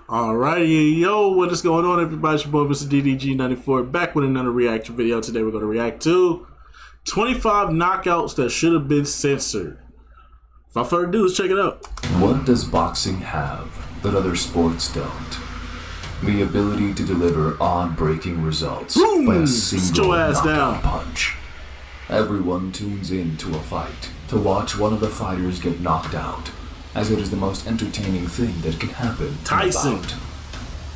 Alrighty, yo, what is going on, everybody? It's your boy, Mr. DDG94, back with another reaction video. Today we're going to react to 25 knockouts that should have been censored. Without further ado, let's check it out. What does boxing have that other sports don't? The ability to deliver odd-breaking results by a single knockout punch. Everyone tunes in to a fight to watch one of the fighters get knocked out, as it is the most entertaining thing that can happen. Tyson.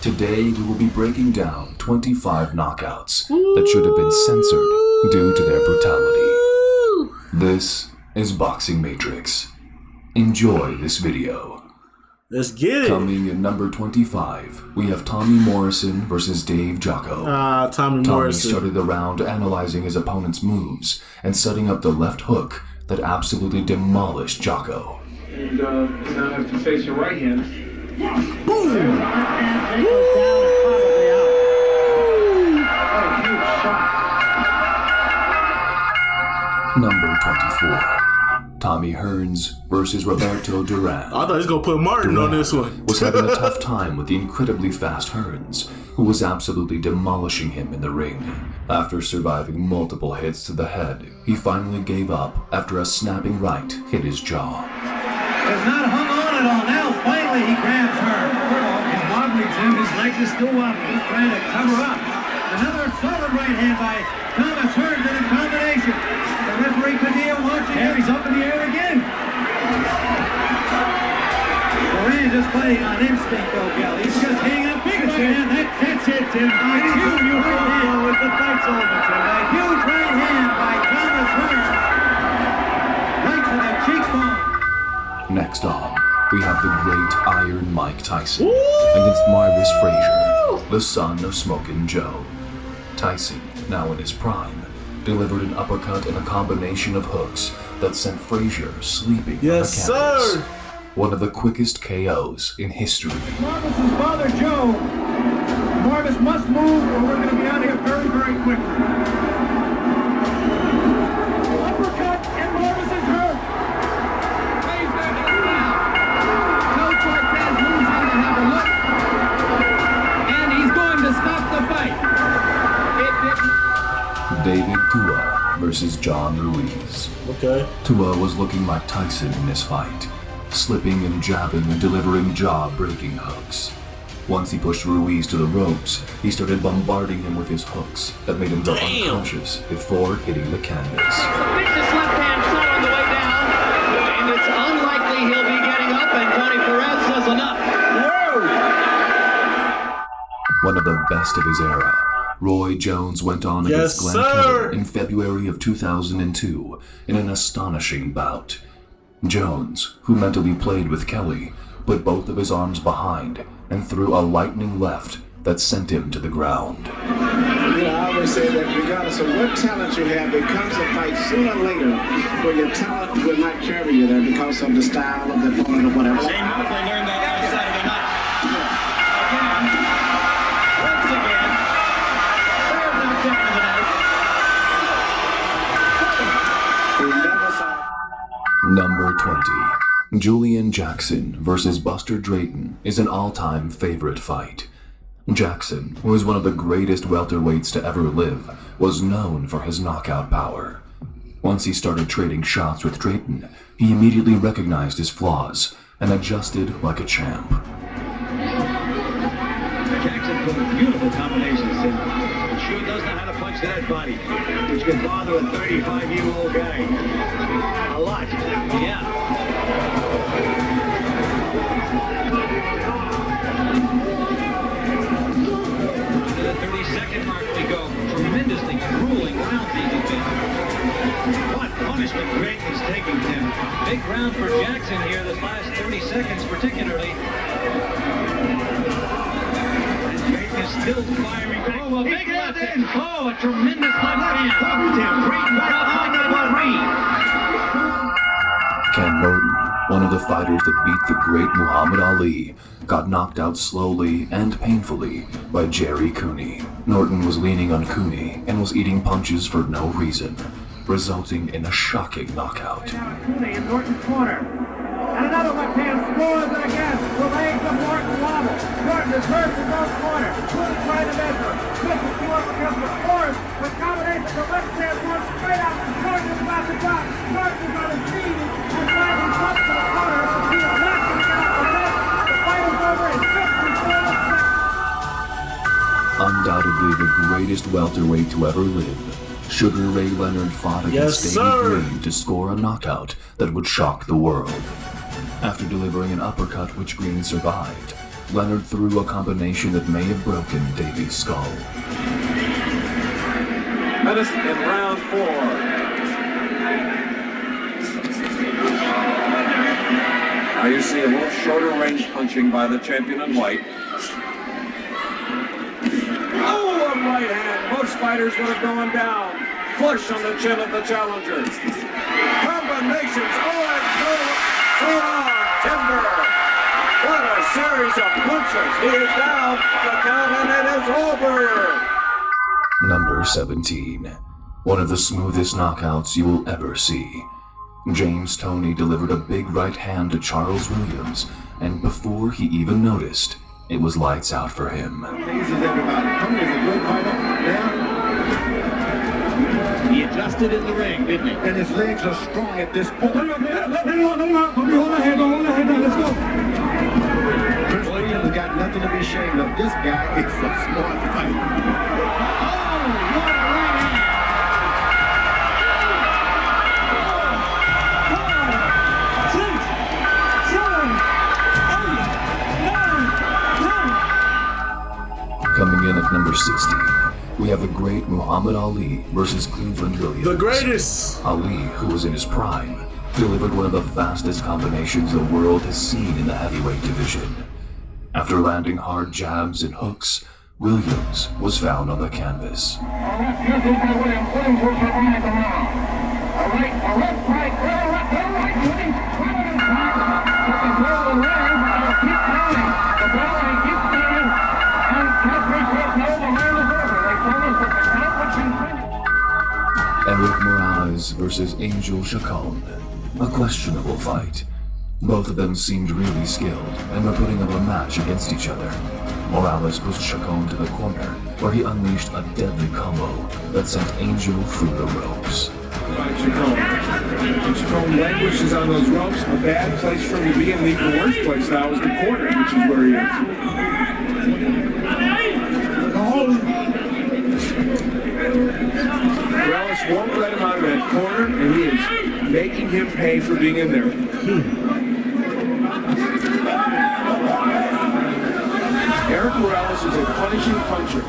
Today we will be breaking down 25 knockouts that should have been censored due to their brutality. This is Boxing Matrix. Enjoy this video. Let's get it. Coming in number 25, we have Tommy Morrison versus Dave Jocko. Tommy Morrison started the round analyzing his opponent's moves and setting up the left hook that absolutely demolished Jocko. And now have to face your right hand. Boom! Number 24. Tommy Hearns versus Roberto Duran. I thought he was going to put Martin Duran on this one. was having a tough time with the incredibly fast Hearns, who was absolutely demolishing him in the ring. After surviving multiple hits to the head, he finally gave up after a snapping right hit his jaw. Has not hung on at all. Now finally he grabs her. He's wobbly, Jim. His legs are still wobbly. He's trying to cover up. Another solid right hand by Thomas Hearns in a combination. The referee Padilla watching. There he's up in the air again. Duran just playing on instinct, though, Gal. He's just hanging up big right hand. That's it, Tim. A huge right hand with the fight's over, Tim. A huge right hand by Thomas Hearns. Right to the cheekbone. Next on, we have the great Iron Mike Tyson against Marvis Frazier, the son of Smokin' Joe. Tyson, now in his prime, delivered an uppercut and a combination of hooks that sent Frazier sleeping on the canvas. Sir. One of the quickest KOs in history. Marvis's father, Joe. Marvis must move or we're going to be out here very, very quickly. Uppercut and Marvis is hurt. David Tua versus John Ruiz. Okay. Tua was looking like Tyson in this fight, slipping and jabbing and delivering jaw-breaking hooks. Once he pushed Ruiz to the ropes, he started bombarding him with his hooks that made him go unconscious before hitting the canvas. Vicious left-hand shot on the way down, and it's unlikely he'll be getting up, and Tony Perez says enough. One of the best of his era, Roy Jones went on against Glenn Kelly in February of 2002 in an astonishing bout. Jones, who mentally played with Kelly, put both of his arms behind and threw a lightning left that sent him to the ground. I always say that regardless of what talent you have, there comes a fight sooner or later where your talent will not carry you there because of the style of the opponent or whatever. Shane Mosley learned that last Saturday night. Once again, third knockout of the night. Number 20. Julian Jackson versus Buster Drayton is an all-time favorite fight. Jackson, who is one of the greatest welterweights to ever live, was known for his knockout power. Once he started trading shots with Drayton, he immediately recognized his flaws and adjusted like a champ. Jackson put beautiful combinations in. He sure does know how to punch to that body, which could bother a 35-year-old guy. A lot. Yeah. To the 30-second mark we go. Tremendously grueling round these have been. What punishment Drayton's taking, Tim. Big round for Jackson here, this last 30 seconds particularly. Still firing back. Oh, a big left hand. Oh, a tremendous left hand. Drayton dropping the three. Ken Norton, one of the fighters that beat the great Muhammad Ali, got knocked out slowly and painfully by Jerry Cooney. Norton was leaning on Cooney and was eating punches for no reason, resulting in a shocking knockout. Cooney in Norton's corner. And another left hand scores, and again, the legs of Norton wobble. Norton long corner. Who's trying to measure? This is two uppercuts with force. The combination of left hand one straight out. George is about to drop. George is on his feet. And finally comes to the corner. He is not going to get off the bench. The fight is over in 54 seconds. Undoubtedly the greatest welterweight to ever live, Sugar Ray Leonard fought against Yes, Davey sir. Green to score a knockout that would shock the world. After delivering an uppercut which Green survived, Leonard threw a combination that may have broken Davey's skull. Medicine in round 4. Now you see a little shorter range punching by the champion in white. Oh, a right hand. Most fighters would have gone down. Flush on the chin of the challenger. Combinations. Oh, and full-on timber. What a series of punches. He is down. The count, and it is over. Number 17. One of the smoothest knockouts you will ever see. James Toney delivered a big right hand to Charles Williams, and before he even noticed, it was lights out for him. Pleases everybody. Tony is a good fighter. Yeah. He adjusted in the ring, didn't he? And his legs are strong at this point. Hold the head down, let's go. Chris Williams has got nothing to be ashamed of. This guy is a smart fighter. Oh, what a right hand. 5, 6, 7, 8, 9, 10. Coming in at number 16, we have the great Muhammad Ali versus Cleveland Williams. The greatest. Ali, who was in his prime, delivered one of the fastest combinations the world has seen in the heavyweight division. After landing hard jabs and hooks, Williams was found on the canvas. Eric Morales versus Angel Chacon. A questionable fight. Both of them seemed really skilled and were putting up a match against each other. Morales pushed Chacon to the corner, where he unleashed a deadly combo that sent Angel through the ropes. Chacon languishes on those ropes. A bad place for him to be, and the even worse place now is the corner, which is where he is. Morales won't let him out of that corner, and he is making him pay for being in there. Eric Morales is a punishing puncher.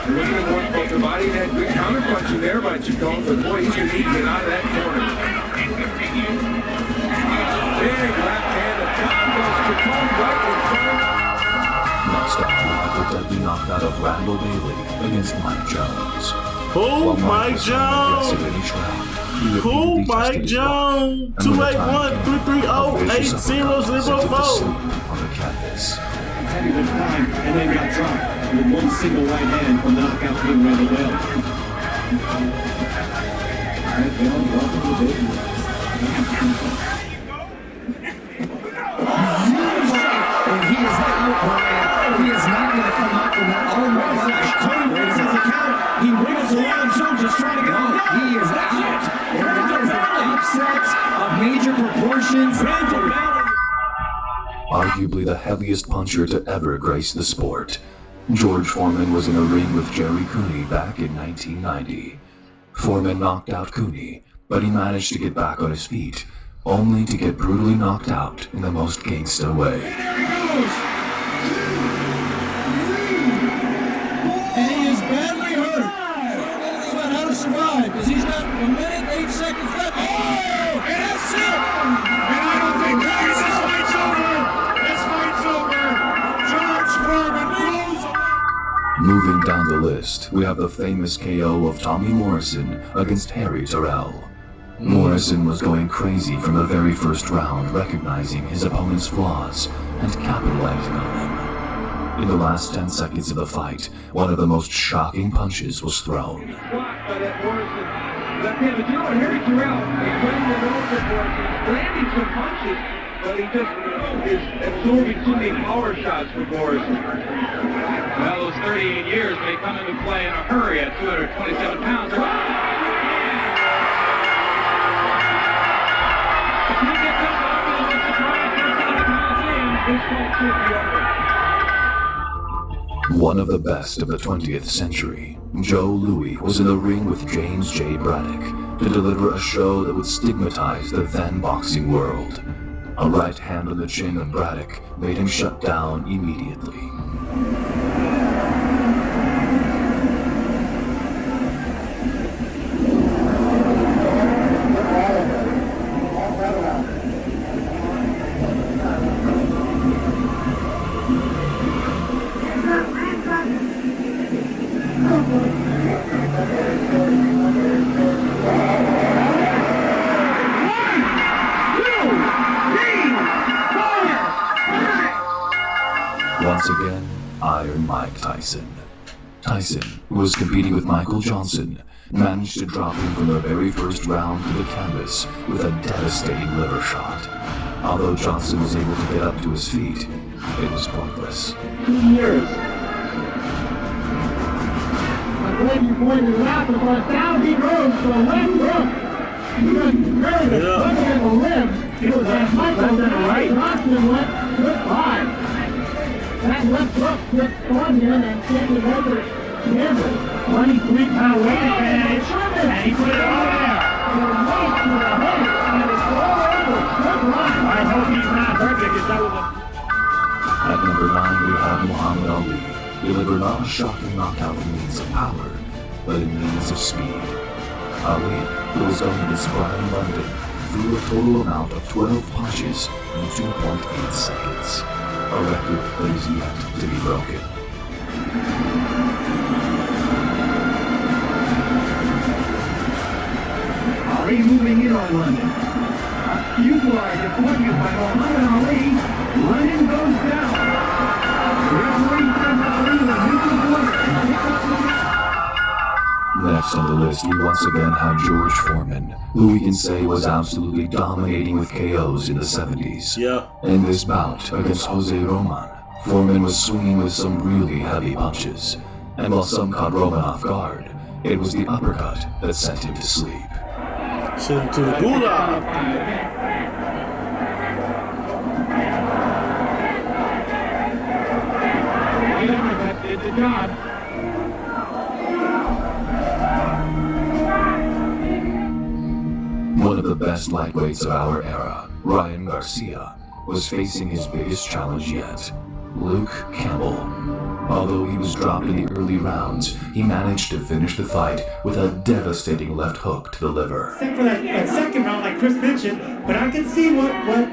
Looking at one both the body, had good counter punching there by Chacon, but boy, he's going to need to get out of that corner. Big left hand attack goes Chacon right in front. Next up, we have the deadly knockout of Randall Bailey against Mike Jones. Oh, While Mike was aggressive Jones. in each round, he Who, repeatedly Mike tested his Jones? luck, and when the time came, 281-330-8004. a vicious uppercut sent him to sleep on the canvas. Heavyweight time, and then got dropped with one single right hand from the knockout king Randall Bailey. Welcome to the business. And he is out, Brian. He is not going to come out from that. Oh my gosh. Tony breaks his account. He wiggles around. Jones is trying to get out. He is out. And that is an upset of major proportions. Randall Bailey. Arguably the heaviest puncher to ever grace the sport, George Foreman was in a ring with Jerry Cooney back in 1990. Foreman knocked out Cooney, but he managed to get back on his feet, only to get brutally knocked out in the most gangsta way. And he is badly hurt. But how to survive? Because he's got 1 minute, 8 seconds left. Oh! And that's it! And I don't think this fight's over! This fight's over! George Foreman blows away! Moving down the list, we have the famous KO of Tommy Morrison against Harry Terrell. Morrison was going crazy from the very first round, recognizing his opponent's flaws and capitalizing on them. In the last 10 seconds of the fight, one of the most shocking punches was thrown. Blocked by that Morrison left hand, but you know what, Harry Terrell is putting the nose at Morrison, landing some punches, but he just is absorbing too many power shots for Morrison. Well, those 38 years may come into play in a hurry at 227 pounds. If you get that off, it's a surprise This fight could be over. One of the best of the 20th century, Joe Louis was in the ring with James J. Braddock to deliver a show that would stigmatize the then boxing world. A right hand on the chin of Braddock made him shut down immediately. Once again, Iron Mike Tyson. Tyson, who was competing with Michael Johnson, managed to drop him from the very first round to the canvas with a devastating liver shot. Although Johnson was able to get up to his feet, it was pointless. 2 years. I'm glad you pointed it out because down he goes to the left hook. He doesn't carry the foot in the rim. It was that Michael right. Johnson went goodbye. That left hook just on him and sent him over the canvas. 23-pound weight advantage, and he put it all there. I hope he's not hurt because that was a... At number 9, we have Muhammad Ali, delivered not a shocking knockout in means of power, but in means of speed. Ali, who was going against Brian London, threw a total amount of 12 punches in 2.8 seconds. A record that is yet to be broken. Ali moving in on London. A huge disappointment by Muhammad Ali. London goes down. Referee says Ali was missing water. Next on the list, we once again have George Foreman, who we can say was absolutely dominating with KOs in the 70s. Yeah. In this bout against Jose Roman, Foreman was swinging with some really heavy punches, and while some caught Roman off guard, it was the uppercut that sent him to sleep. Send him to the gulag. That did the job. One of the best lightweights of our era, Ryan Garcia, was facing his biggest challenge yet, Luke Campbell. Although he was dropped in the early rounds, he managed to finish the fight with a devastating left hook to the liver. Except for that second round, like Chris mentioned, but I can see what Luke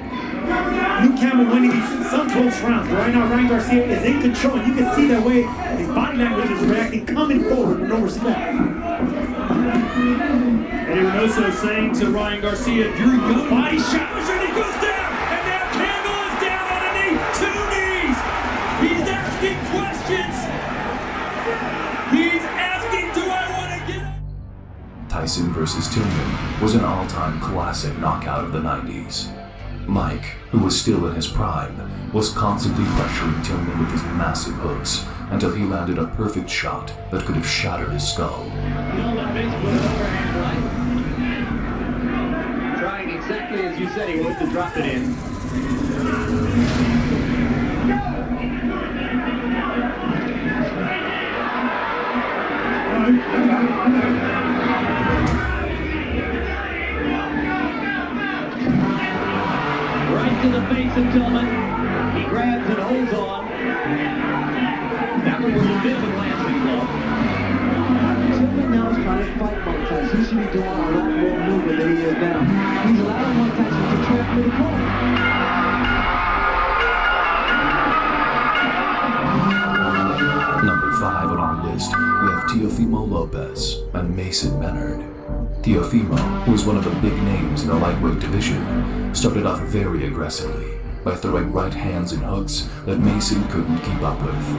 Campbell winning some close rounds. But right now, Ryan Garcia is in control. You can see the way his body language is reacting, coming forward with no respect. And Reynoso saying to Ryan Garcia, "You're young." Body shot. And he goes down, and now Campbell is down on a knee, 2 knees. He's asking questions. He's asking, "Do I want to get up?" Tyson vs. Tillman was an all-time classic knockout of the 90s. Mike, who was still in his prime, was constantly pressuring Tillman with his massive hooks until he landed a perfect shot that could have shattered his skull. Trying exactly as you said he would to drop it in. Right to the face of Tillman. He grabs and holds on. That one was a bit of a glancing blow. Tillman now is trying to fight Mike Tyson. He should be doing a lot more movement than he is now. He's allowing Mike Tyson to trap the corner. Number 5 on our list, we have Teofimo Lopez and Mason Menard. Teofimo, who is one of the big names in the lightweight division, started off very aggressively by throwing right hands and hooks that Mason couldn't keep up with.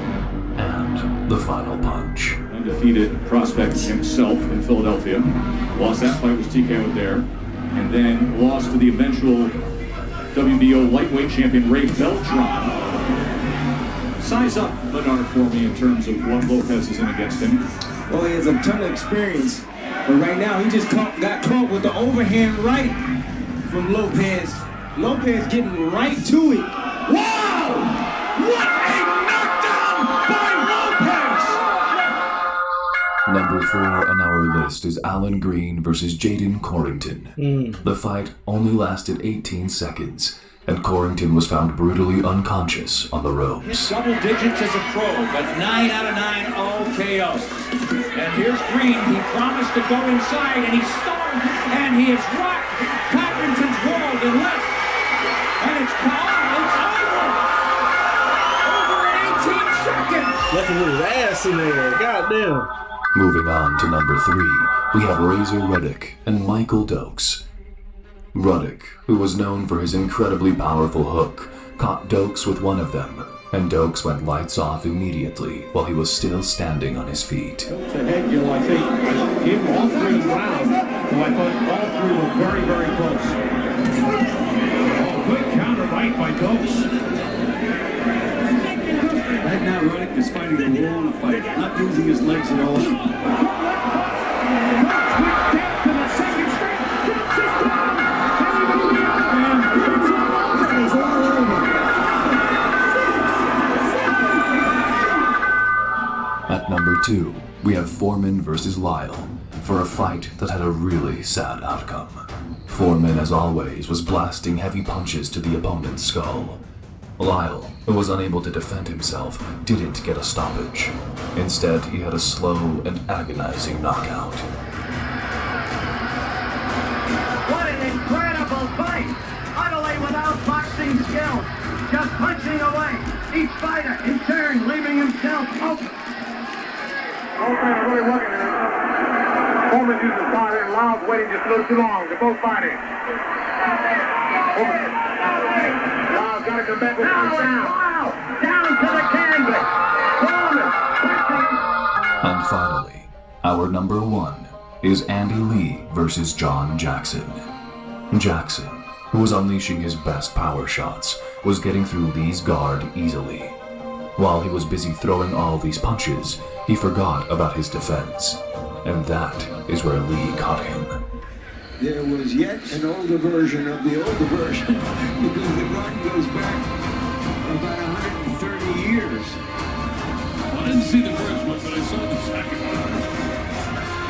And the final punch. Undefeated prospect himself in Philadelphia. Lost that fight, was TKO'd there. And then lost to the eventual WBO lightweight champion Ray Beltran. Size up Menard for me in terms of what Lopez is in against him. Well, he has a ton of experience, but right now he just got caught with the overhand right from Lopez. Lopez getting right to it. Wow! What a knockdown by Lopez! Number 4 on our list is Alan Green versus Jaden Corrington. The fight only lasted 18 seconds, and Corrington was found brutally unconscious on the ropes. Double digits as a pro, but 9 out of 9 all KO. And here's Green. He promised to go inside, and he stung, and he has rocked Corrington's world and left. And it's over. Over 18 seconds. Left him with his ass in there. Goddamn. Moving on to number 3, we have Razor Ruddock and Michael Dokes. Ruddock, who was known for his incredibly powerful hook, caught Dokes with one of them, and Dokes went lights off immediately while he was still standing on his feet. The head, Gil, I think, gave him all 3 rounds, so I thought all 3 were very, very close. Oh, good counter right by Dokes. Right now, Ruddock is fighting a long fight, not using his legs at all. At number 2, we have Foreman versus Lyle, for a fight that had a really sad outcome. Foreman, as always, was blasting heavy punches to the opponent's skull. Lyle, who was unable to defend himself, didn't get a stoppage. Instead, he had a slow and agonizing knockout. What an incredible fight! Utterly without boxing skill. Just punching away. Each fighter in turn leaving himself open. Both men are really working here. Foreman's using power and Lyle's waiting just a little too long. They're both fighting. Lyle's got to come back with Now the sound. down to the canvas. Foreman. And finally, our number 1 is Andy Lee versus John Jackson. Jackson, who was unleashing his best power shots, was getting through Lee's guard easily. While he was busy throwing all these punches, he forgot about his defense. And that is where Lee caught him. There was yet an older version of the older version, because the run goes back about 130 years. I didn't see the first one, but I saw the second one.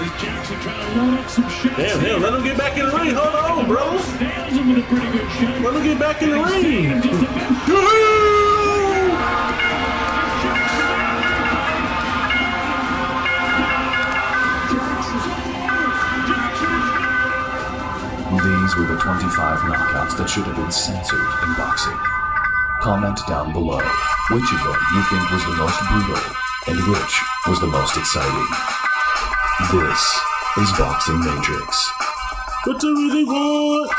Is Jackson trying to load up some shots? Damn, let him get back in the ring. Hold on, bro. Nails him with a pretty good shot. Let him get back in the ring. These were the 25 knockouts that should have been censored in boxing. Comment down below which of them you think was the most brutal and which was the most exciting. This is Boxing Matrix. What do we really want?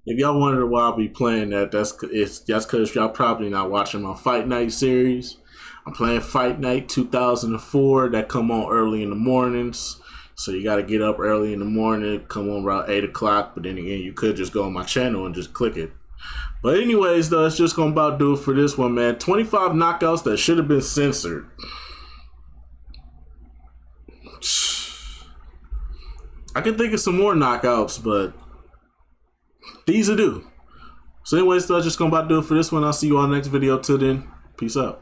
If y'all wonder why I'll be playing that, that's because y'all probably not watching my Fight Night series. I'm playing Fight Night 2004 that come on early in the mornings. So you got to get up early in the morning, come on around 8 o'clock. But then again, you could just go on my channel and just click it. But anyways, though, it's just going to about do it for this one, man. 25 knockouts that should have been censored. I can think of some more knockouts, but these are due. So anyways, though, just going to about do it for this one. I'll see you all next video. Till then, peace out.